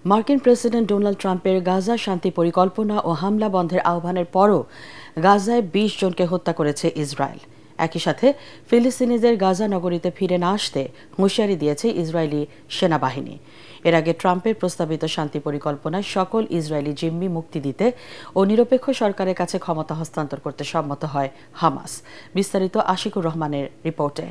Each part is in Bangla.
মার্কিন প্রেসিডেন্ট ডোনাল্ড ট্রাম্পের গাজা শান্তি পরিকল্পনা ও হামলা বন্ধের আহ্বানের পরও গাজায় ২০ জনকে হত্যা করেছে ইসরায়েল। একই সাথে ফিলিস্তিনিদের গাজা নগরীতে ফিরে না আসতে হুঁশিয়ারি দিয়েছে ইসরায়েলি সেনাবাহিনী। এর আগে ট্রাম্পের প্রস্তাবিত শান্তি পরিকল্পনায় সকল ইসরায়েলি জিম্মি মুক্তি দিতে ও নিরপেক্ষ সরকারের কাছে ক্ষমতা হস্তান্তর করতে সম্মত হয় হামাস। বিস্তারিত আশিকুর রহমানের রিপোর্টে।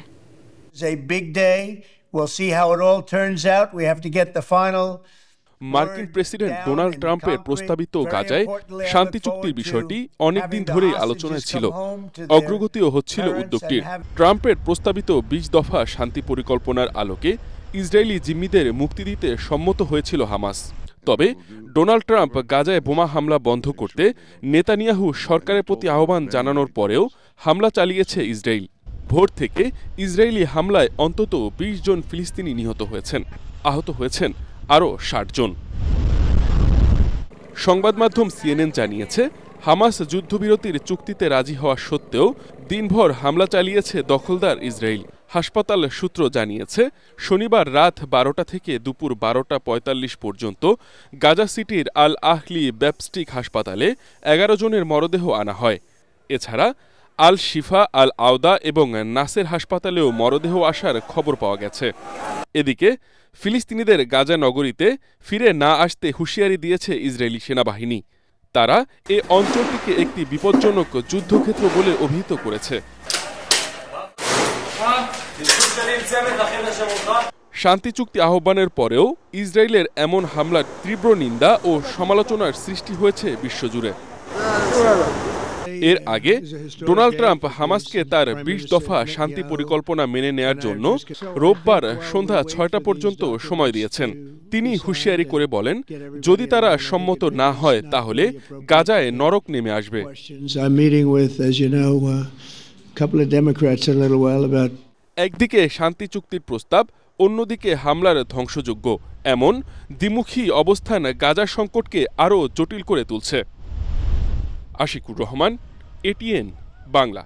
মার্কিন প্রেসিডেন্ট ডোনাল্ড ট্রাম্পের প্রস্তাবিত গাজায় শান্তি চুক্তির বিষয়টি অনেকদিন ধরেই আলোচনায় ছিল। অগ্রগতিও হচ্ছিল উদ্যোগটির। ট্রাম্পের প্রস্তাবিত ২০ দফা শান্তি পরিকল্পনার আলোকে ইসরায়েলি জিম্মিদের মুক্তি দিতে সম্মত হয়েছিল হামাস। তবে ডোনাল্ড ট্রাম্প গাজায় বোমা হামলা বন্ধ করতে নেতানিয়াহু সরকারের প্রতি আহ্বান জানানোর পরেও হামলা চালিয়েছে ইসরায়েল। ভোর থেকে ইসরায়েলি হামলায় অন্তত ২০ জন ফিলিস্তিনি নিহত হয়েছেন, আহত হয়েছেন আরও ৬০ জন। সংবাদ মাধ্যম সিএনএন জানিয়েছে, হামাস যুদ্ধবিরতির চুক্তিতে রাজি হওয়া সত্ত্বেও দিনভর হামলা চালিয়েছে দখলদার ইসরায়েল। হাসপাতাল সূত্র জানিয়েছে, শনিবার রাত ১২টা থেকে দুপুর ১২টা ৪৫ পর্যন্ত গাজা সিটির আল আহলি ব্যাপস্টিক হাসপাতালে ১১ জনের মরদেহ আনা হয়। এছাড়া আল শিফা, আল আওদা এবং নাসের হাসপাতালেও মরদেহ আসার খবর পাওয়া গেছে। এদিকে ফিলিস্তিনিদের গাজা নগরীতে ফিরে না আসতে হুঁশিয়ারি দিয়েছে ইসরায়েলি সেনাবাহিনী। তারা এ অঞ্চলটিকে একটি বিপজ্জনক যুদ্ধক্ষেত্র বলে অভিহিত করেছে। শান্তি চুক্তি আহ্বানের পরেও ইসরায়েলের এমন হামলার তীব্র নিন্দা ও সমালোচনার সৃষ্টি হয়েছে বিশ্বজুড়ে। এর আগে ডোনাল্ড ট্রাম্প হামাসকে তার ২০ দফা শান্তি পরিকল্পনা মেনে নেয়ার জন্য রোববার সন্ধ্যা ৬টা পর্যন্ত সময় দিয়েছেন। তিনি হুঁশিয়ারি করে বলেন, যদি তারা সম্মত না হয় তাহলে গাজায় নরক নেমে আসবে। একদিকে শান্তি চুক্তির প্রস্তাব, অন্যদিকে হামলার ধ্বংসযজ্ঞ, এমন দ্বিমুখী অবস্থান গাজা সংকটকে আরও জটিল করে তুলছে। আশিকুর রহমান, এটিএন বাংলা।